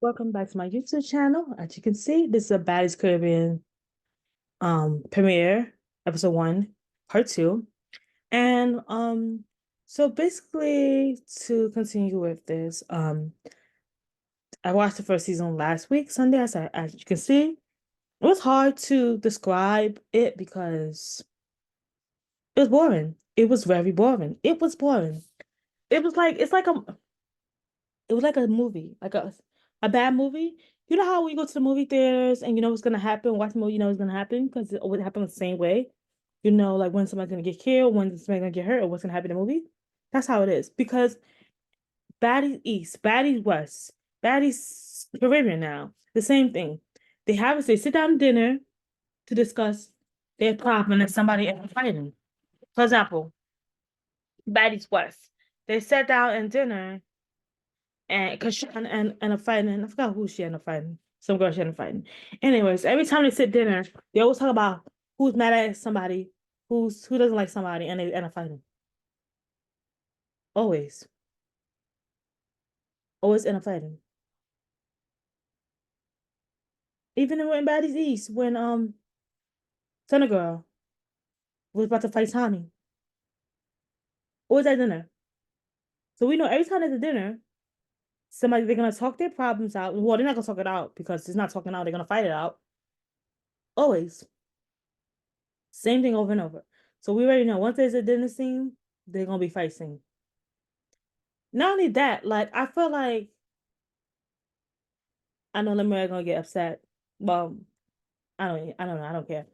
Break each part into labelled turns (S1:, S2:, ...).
S1: Welcome back to my YouTube channel. As you can see, this is a Baddies Caribbean premiere, episode 1, part 2. And so basically to continue with this, I watched the first season last week, Sunday, as you can see. It was hard to describe it because it was boring. It was very boring. It was boring. It was like it was like a movie, like a bad movie. You know how when you go to the movie theaters and you know what's gonna happen, watch the movie, you know what's gonna happen because it always happens the same way. You know, like when somebody's gonna get killed, when somebody's gonna get hurt, or what's gonna happen in the movie. That's how it is. Because Baddies East, Baddies West, Baddies Caribbean now, the same thing. They sit down to dinner to discuss their problem and somebody else fighting. For example, Baddies West. They sat down and dinner and because she and a fighting, I forgot who she ended up fighting. Some girl she ended up fighting. Anyways, every time they sit dinner, they always talk about who's mad at somebody, who doesn't like somebody, and they end up fighting. Always, always end up fighting. Even in Baddies East, when Thunder Girl was about to fight Tommy, always at dinner. So we know every time there's a dinner, they're gonna talk their problems out. Well, they're not gonna talk it out because it's not talking out. They're gonna fight it out. Always. Same thing over and over. So we already know once there's a dinner scene, they're gonna be fight scene. Not only that, like I feel like I know Lemuel gonna get upset. Well, I don't know, I don't care.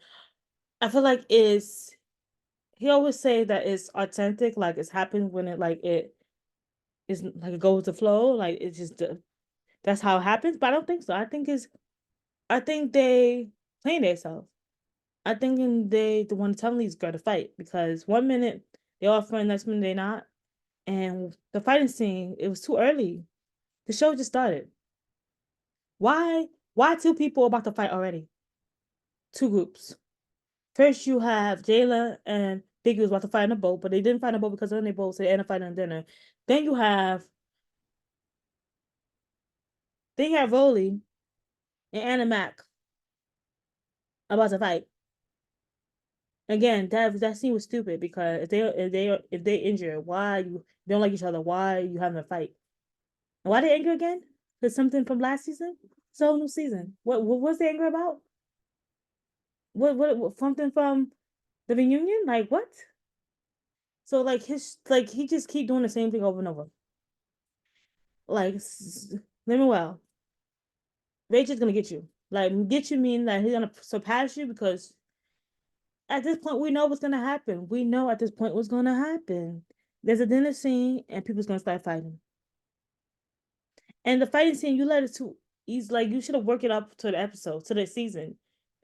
S1: I feel like it's he always say that it's authentic, like it's happened when it is like it goes with the flow, like it's just that's how it happens. But I don't think so. I think they playing themselves. I think they the one telling these girl to fight because 1 minute they're all friends, next minute they're not. And the fighting scene, it was too early. The show just started. Why? Why two people about to fight already? Two groups. First, you have Jayla and Biggie was about to fight in a boat, but they didn't fight in a boat because then they both said end up fighting on dinner. Then you have Rolly and Anna Mac about to fight. Again, that scene was stupid because if they injured, why you don't like each other? Why you having a fight? And why they angry again? Because something from last season? So new season. What was they angry about? What something from the reunion? Like what? So like he just keep doing the same thing over and over. Like let me well, Rachel's gonna get you. Like get you mean that he's gonna surpass you because at this point we know what's gonna happen. We know at this point what's gonna happen. There's a dinner scene and people's gonna start fighting. And the fighting scene you let it to. He's like you should have worked it up to the episode to the season.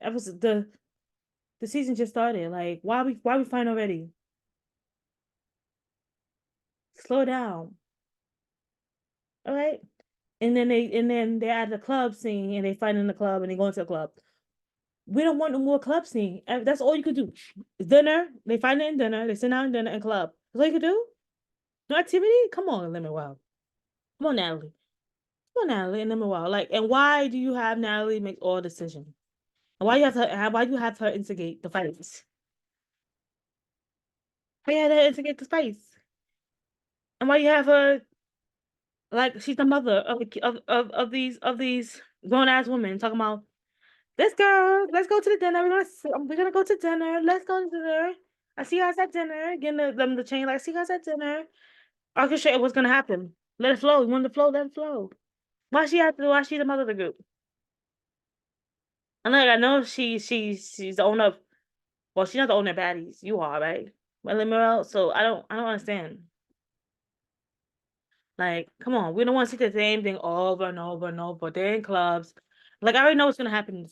S1: Episode the season just started. Like why we fighting already? Slow down. All right. And then they're at the club scene and they fight in the club and they go into the club. We don't want no more club scene. That's all you could do. Dinner, they find it in dinner, they sit down in dinner and club. That's all you could do? No activity? Come on, Lemon Wow. Come on, Natalie. Come on, Natalie and Lemon Wow. Like, and why do you have Natalie make all decisions? And why you have her instigate the fights? Why you have her instigate the fights? And why you have her like she's the mother of these grown ass women talking about this girl, let's go to the dinner. We're gonna go to dinner. Let's go to dinner. I see you guys at dinner. Getting them the chain. Like, I see you guys at dinner. Orchestrate what's gonna happen. Let it flow. You want it to flow? Let it flow. Why she have to? Why she the mother of the group? And like I know she's the owner of. Well, she's not the owner of Baddies. You are right, Melly Morel. So I don't understand. Like, come on, we don't want to see the same thing over and over and over. They're in clubs. Like I already know what's gonna happen.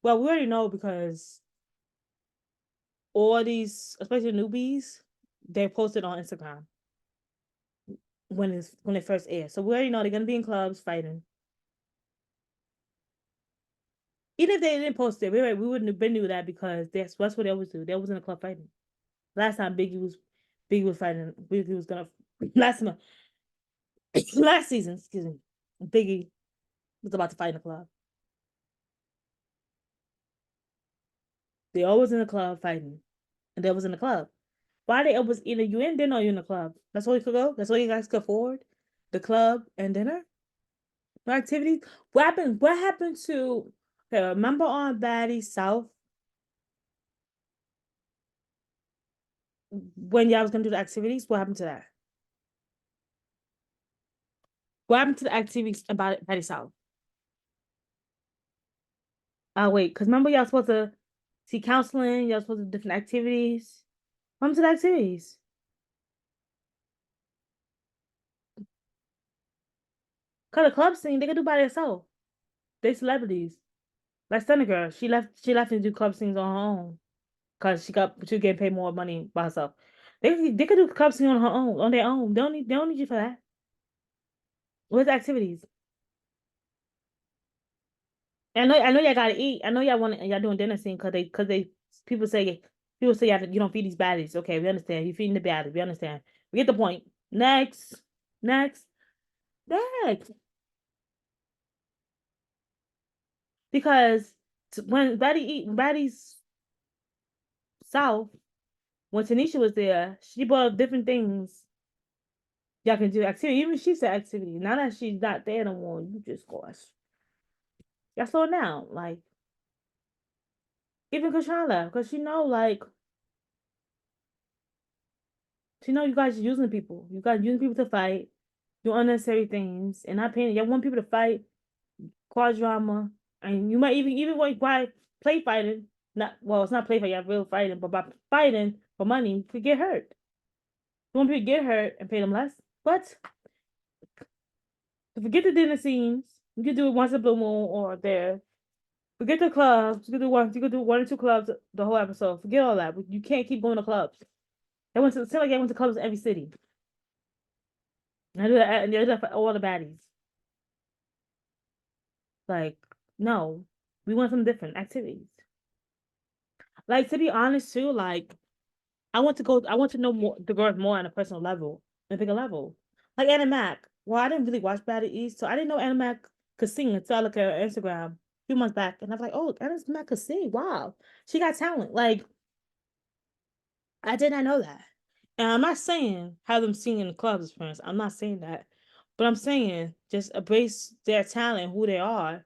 S1: Well, we already know because all these, especially newbies, they're posted on Instagram when it first airs. So we already know they're gonna be in clubs fighting. Even if they didn't post it, we wouldn't have been knew that because that's what they always do. They always in the club fighting. Last time Biggie was fighting. Biggie was gonna last month, last season. Excuse me, Biggie. was about to fight in the club. They always in the club fighting, and they was in the club. Why they was either you in dinner or you in the club? That's all you could go. That's all you guys could afford. The club and dinner. No activities. What happened? What happened to? Okay, remember on Baddies South when y'all was gonna do the activities? What happened to that? What happened to the activities about Baddies South? Oh wait, because remember y'all supposed to see counseling. Y'all supposed to do different activities. What happened to the activities? Cause the club scene they could do by themselves. They celebrities. Like Stunner Girl, she left to do club scenes on her own. Cause she getting paid more money by herself. They could do club scene on her own, on their own. They don't need you for that. What's activities? I know y'all gotta eat. I know y'all doing dinner scene because they people say y'all you don't feed these baddies. Okay, we understand. You feeding the baddies. We understand. We get the point. Next, next, next. Because when Baddies South, when Tanisha was there, she brought up different things y'all can do activity. Even she said activity. Now that she's not there no more, you just gosh. Y'all slow down. Like even Kashala, because she know you guys are using people. You guys using people to fight, do unnecessary things, and not paying. Y'all want people to fight, cause drama, and you might even want why play fighting. Not well, it's not play fight. Y'all real fighting, but by fighting for money, you could get hurt. You want people to get hurt and pay them less. But forget the dinner scenes. You could do it once a blue moon or there. Forget the clubs. You could do one. You could do one or two clubs the whole episode. Forget all that. You can't keep going to clubs. It seemed like they went to clubs in every city. And they do that for all the baddies. Like, no, we want some different activities. Like to be honest too, like I want to know more the girls more on a personal level, a bigger level. Like Anna Mac. Well, I didn't really watch Bad East, so I didn't know Anna Mac could sing until I looked at her Instagram a few months back, and I was like, oh, Anna Mac could sing. Wow, she got talent. Like I did not know that. And I'm not saying have them sing in the clubs as friends. I'm not saying that, but I'm saying just embrace their talent, who they are,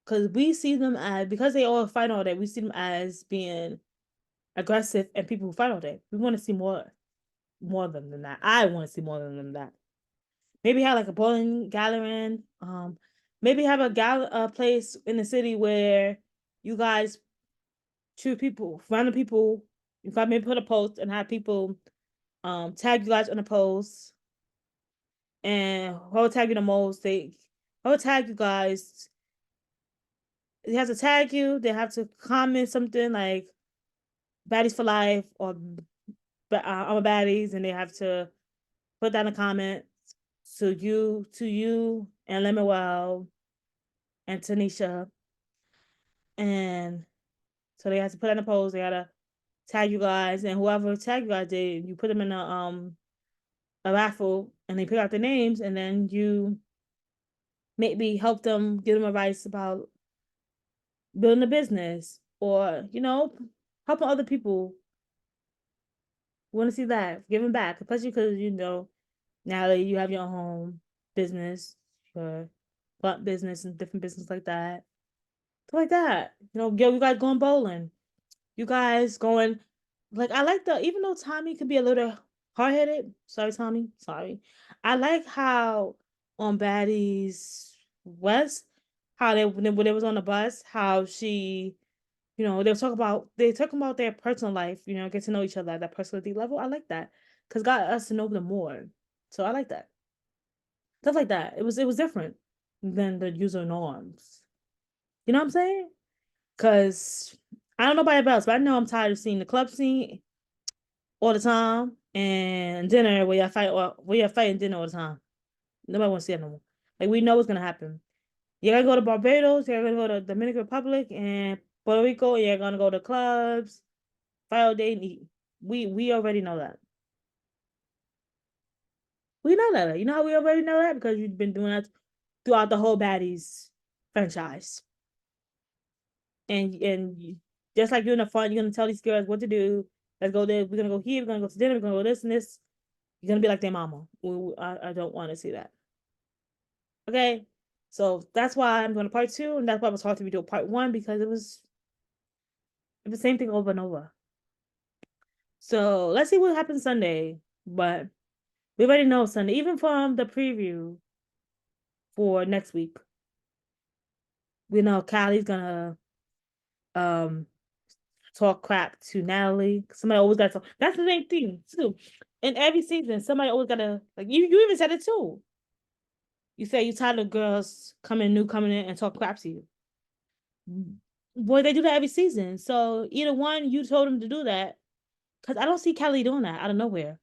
S1: because we see them as because they all fight all day. We see them as being aggressive and people who fight all day. We want to see more of them than that. I want to see more of them than that. Maybe have like a bowling gathering. Maybe have a place in the city where you guys choose people, random people. You got maybe put a post and have people tag you guys on the post and who will tag you the most. Who will tag you guys. They have to tag you. They have to comment something like "baddies for life" or "I'm a baddies," and they have to put down a comment to you and Lemuel and Tanisha. And so they have to put in a post. They gotta tag you guys, and whoever tag you guys, you put them in a raffle, and they pick out the names, and then you maybe help them, give them advice about building a business, or helping other people. Want to see that giving back, especially because now that you have your own business, your blunt business and different business like that. Stuff like that. Yo, you guys going bowling. You guys going like I like the even though Tommy could be a little hard headed. Sorry, Tommy. Sorry. I like how on Baddies West, how they when they was on the bus, how she, they talking about their personal life, get to know each other at that personality level. I like that. Cause got us to know them more. So I like that. Stuff like that. It was different than the user norms. You know what I'm saying? Cause I don't know about anybody else, but I know I'm tired of seeing the club scene all the time and dinner where y'all fight or where y'all fighting dinner all the time. Nobody wants to see it no more. Like we know what's gonna happen. You gotta go to Barbados, you gotta go to Dominican Republic and Puerto Rico, you're gonna go to clubs, fight all day and eat. We already know that. We know that. You know how we already know that? Because you've been doing that throughout the whole baddies franchise. And just like you're in the fun, you're gonna tell these girls what to do. Let's go there. We're gonna go here. We're gonna go to dinner. We're gonna go this and this. You're gonna be like their mama. I don't want to see that. Okay, so that's why I'm going to part two, and that's why it was hard to redo part one because it was the same thing over and over. So let's see what happens Sunday. But we already know Sunday, even from the preview for next week. We know Callie's gonna um talk crap to Natalie. Somebody always got to. That's the same thing too. In every season, somebody always gotta like you. You even said it too. You say you tired of girls coming in and talk crap to you. Boy, they do that every season. So either one, you told them to do that. Because I don't see Callie doing that out of nowhere.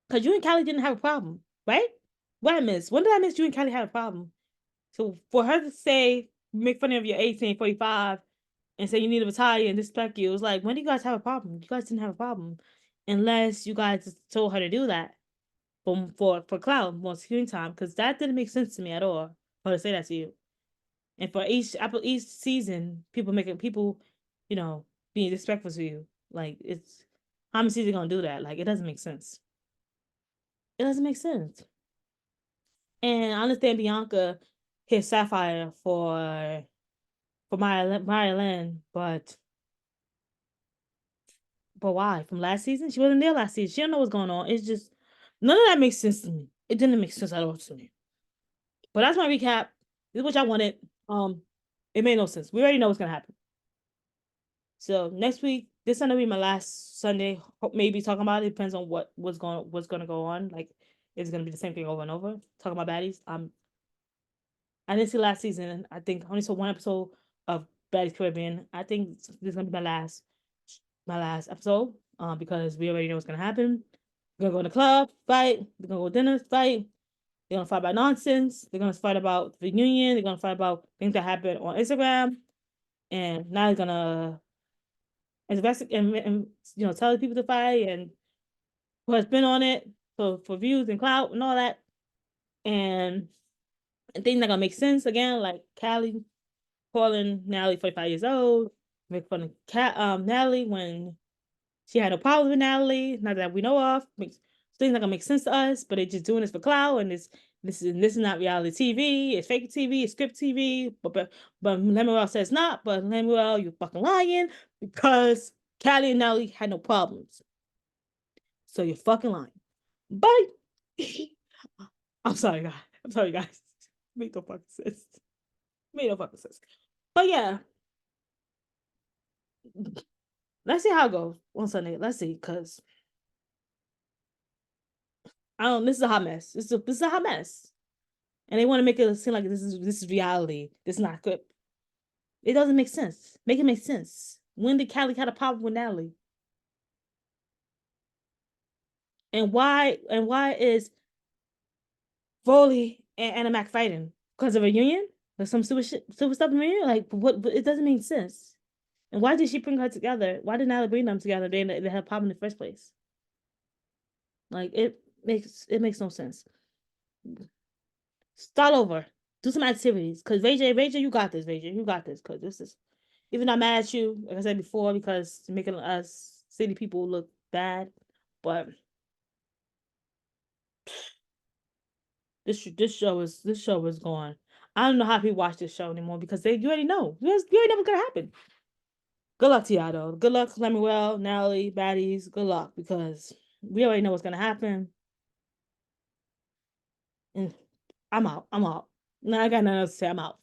S1: Because you and Callie didn't have a problem, right? What I miss? When did I miss you and Callie had a problem? So for her to say, make fun of your 1845 and say you need to retire and disrespect you, it was like, when do you guys have a problem? You guys didn't have a problem. Unless you guys told her to do that for cloud, more screen time. Because that didn't make sense to me at all. For her to say that to you. And for each season, people, you know, being disrespectful to you. Like it's how many seasons gonna do that? Like it doesn't make sense. It doesn't make sense. And I understand Bianca hit Sapphire for Maya Lynn, but why? From last season? She wasn't there last season. She don't know what's going on. It's just none of that makes sense to me. It didn't make sense at all to me. But that's my recap. This is what y'all wanted. It made no sense. We already know what's gonna happen. So next week, this Sunday will be my last Sunday. Maybe talking about it. Depends on what's gonna go on. Like, it's gonna be the same thing over and over. Talking about baddies. I didn't see last season. I think I only saw one episode of Baddies Caribbean. I think this is gonna be my last episode. Because we already know what's gonna happen. We're gonna go in the club, fight. We're gonna go to dinner, fight. They're gonna fight about nonsense. They're gonna fight about the reunion. They're gonna fight about things that happened on Instagram. And now they're gonna investigate and tell people to fight and who has been on it for views and clout and all that. And things that gonna make sense again, like Callie calling Natalie 45 years old, make fun of Natalie when she had no problem with Natalie, not that we know of. Makes things not gonna make sense to us, but they're just doing this for clout, and this is not reality TV. It's fake TV. It's script TV. But Lemuel says not. But Lemuel, you fucking lying because Callie and Natalie had no problems. So you're fucking lying. But I'm sorry, guys. I'm sorry, guys. Make no fucking sense. Make no fucking sense. But yeah, let's see how it goes on Sunday. Let's see, cause I don't. This is a hot mess. This is a hot mess, and they want to make it seem like this is reality. This is not good. It doesn't make sense. Make it make sense. When did Callie had a problem with Natalie? And why is Foley and Anna Mac fighting? Because of a union? Like some super stuff in the union? Like what it doesn't make sense. And why did she bring her together? Why did Natalie bring them together? They had a problem in the first place. Like it makes no sense. Start over. Do some activities. Cause Ray J, you got this, Ray J. You got this. Cause this is even I'm mad at you, like I said before, because making us city people look bad. But this show is gone. I don't know how people watch this show anymore because you already know. You already know what's gonna happen. Good luck to y'all though. Good luck, Lemuel, Natalie, Baddies. Good luck because we already know what's gonna happen. And I'm out. I'm out. Now I got nothing else to say. I'm out.